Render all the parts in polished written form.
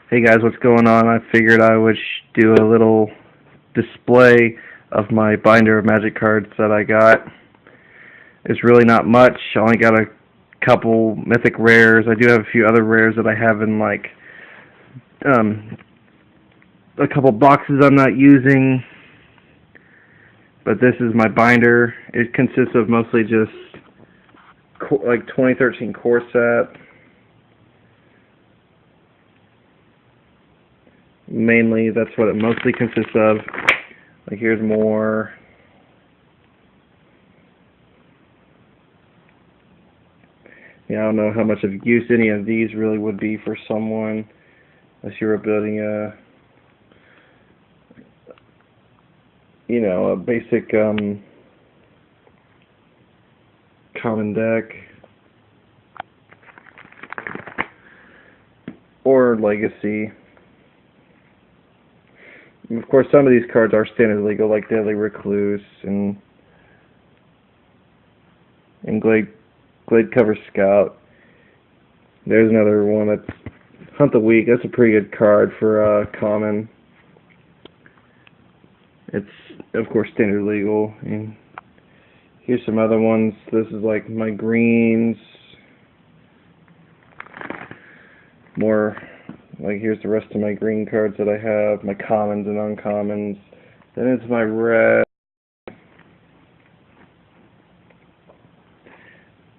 Hey guys, what's going on? I figured I would do a little display of my binder of magic cards that I got. It's really not much. I only got a couple mythic rares. I do have a few other rares that I have in um, a couple boxes I'm not using. But this is my binder. It consists of mostly just like 2013 core set. Mainly, that's what it mostly consists of. Like here's more. Yeah, I don't know how much of use any of these really would be for someone, unless you were building a basic common deck or legacy. And of course, some of these cards are standard legal, like Deadly Recluse and Glade Cover Scout. There's another one that's Hunt the Weak. That's a pretty good card for common. It's of course standard legal. And here's some other ones. This is like my greens. More like here's the rest of my green cards that I have, my commons and uncommons. Then it's my red.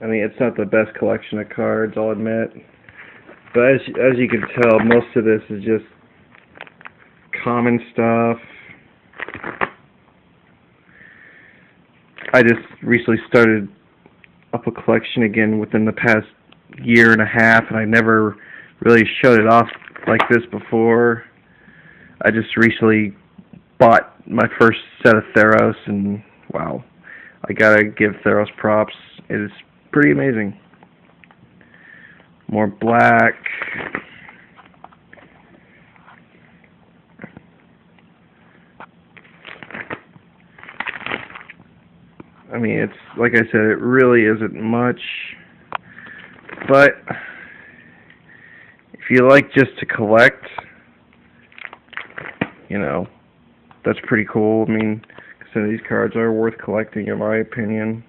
I mean, it's not the best collection of cards, I'll admit. But as you can tell, most of this is just common stuff. I just recently started up a collection again within the past year and a half, and I never really showed it off like this before. I just recently bought my first set of Theros, and wow, I gotta give Theros props. It is pretty amazing. More black. I mean, it's like I said, it really isn't much, but if you like just to collect, that's pretty cool. I mean, some of these cards are worth collecting in my opinion.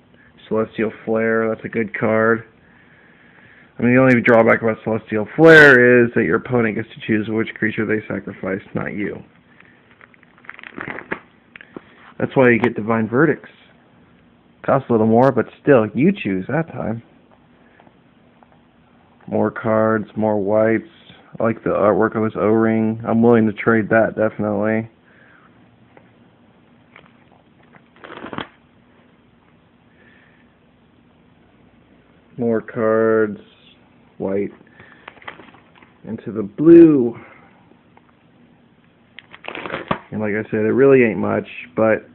Celestial Flare, that's a good card. I mean, the only drawback about Celestial Flare is that your opponent gets to choose which creature they sacrifice, not you. That's why you get Divine Verdicts. Costs a little more, but still, you choose that time. More cards, more whites. I like the artwork of this O-ring. I'm willing to trade that, definitely. More cards, white, into the blue. And like I said, it really ain't much, but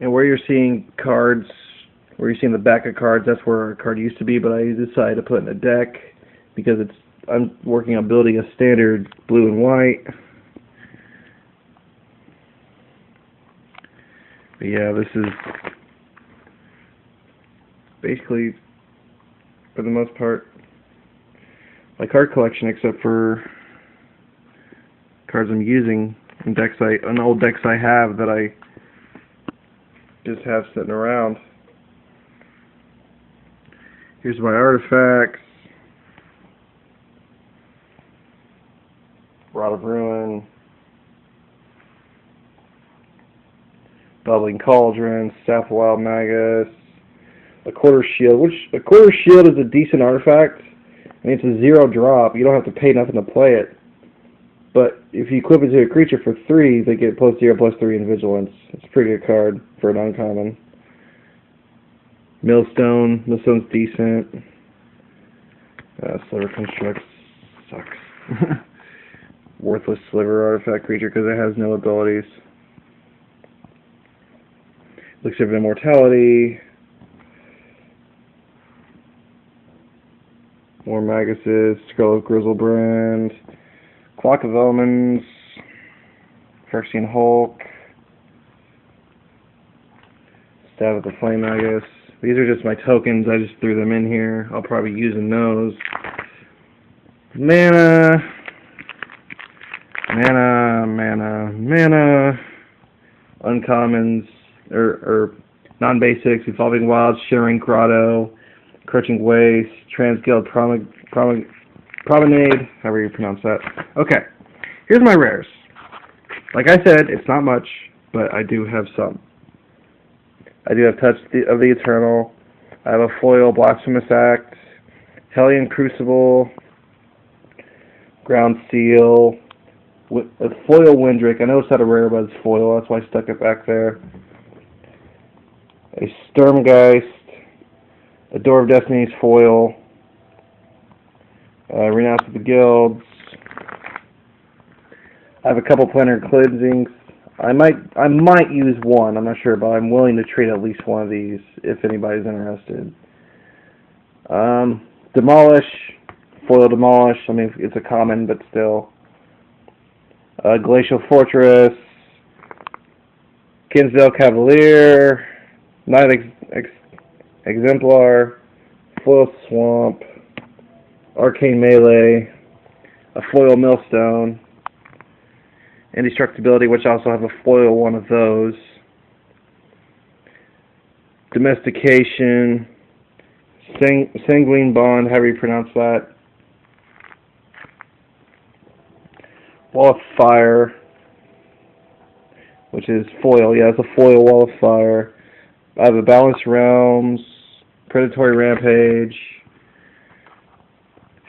and where you're seeing cards, where you're seeing the back of cards, that's where a card used to be, but I decided to put in a deck because I'm working on building a standard blue and white. But yeah, this is basically, for the most part, my card collection, except for cards I'm using in old decks I have that I just have sitting around. Here's my artifacts. Rod of Ruin. Bubbling Cauldron. Staff of Wild Magus. A Quarter Shield. A Quarter Shield is a decent artifact. I mean, it's a 0 drop. You don't have to pay nothing to play it. But if you equip it to a creature for 3, they get +0/+3 in Vigilance. It's a pretty good card for an uncommon. Millstone. Millstone's decent. Sliver Construct sucks. Worthless Sliver artifact creature because it has no abilities. Elixir of Immortality. More Maguses. Skull of Grizzlebrand. Clock of Omens. Phyrexian Hulk. Stab of the Flame Magus. These are just my tokens. I just threw them in here. I'll probably be using those. Mana. Uncommons, or non-basics, Evolving Wilds, Shimmering Grotto, Crushing Waste, Transguild Promenade, however you pronounce that. Okay, here's my rares. Like I said, it's not much, but I do have some. I do have Touch of the Eternal. I have a foil Blasphemous Act, Hellion Crucible, Ground Seal, a foil Windrick. I know it's not a rare, but it's foil. That's why I stuck it back there. A Sturmgeist, a Door of Destiny's foil, Renounce of the Guilds. I have a couple Planetary Cleansings. I might use one. I'm not sure, but I'm willing to trade at least one of these if anybody's interested. Demolish, foil Demolish. I mean, it's a common, but still. Glacial Fortress, Kinsdale Cavalier, Night Exemplar, foil Swamp, Arcane Melee, a foil Millstone, Indestructibility, which I also have a foil one of those, Domestication, Sanguine Bond, however you pronounce that, Wall of Fire, which is foil. Yeah, it's a foil Wall of Fire. I have a Balanced Realms, Predatory Rampage,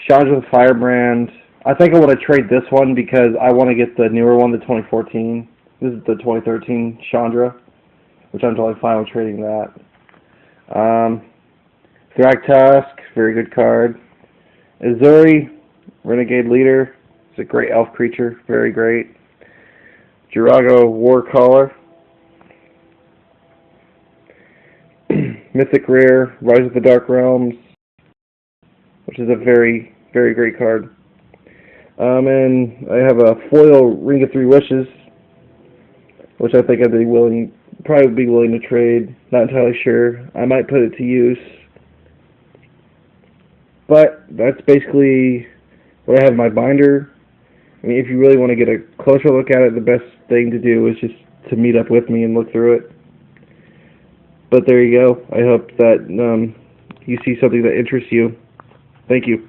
Chandra the Firebrand. I think I want to trade this one because I want to get the newer one, the 2014. This is the 2013 Chandra, which I'm totally fine with trading that. Thragtusk, very good card. Azuri, Renegade Leader. It's a great elf creature, very great. Jirago Warcaller. Mythic Rare, Rise of the Dark Realms, which is a very, very great card. And I have a foil Ring of Three Wishes, which I think I'd be probably be willing to trade. Not entirely sure. I might put it to use. But that's basically what I have in my binder. I mean, if you really want to get a closer look at it, the best thing to do is just to meet up with me and look through it. But there you go. I hope that you see something that interests you. Thank you.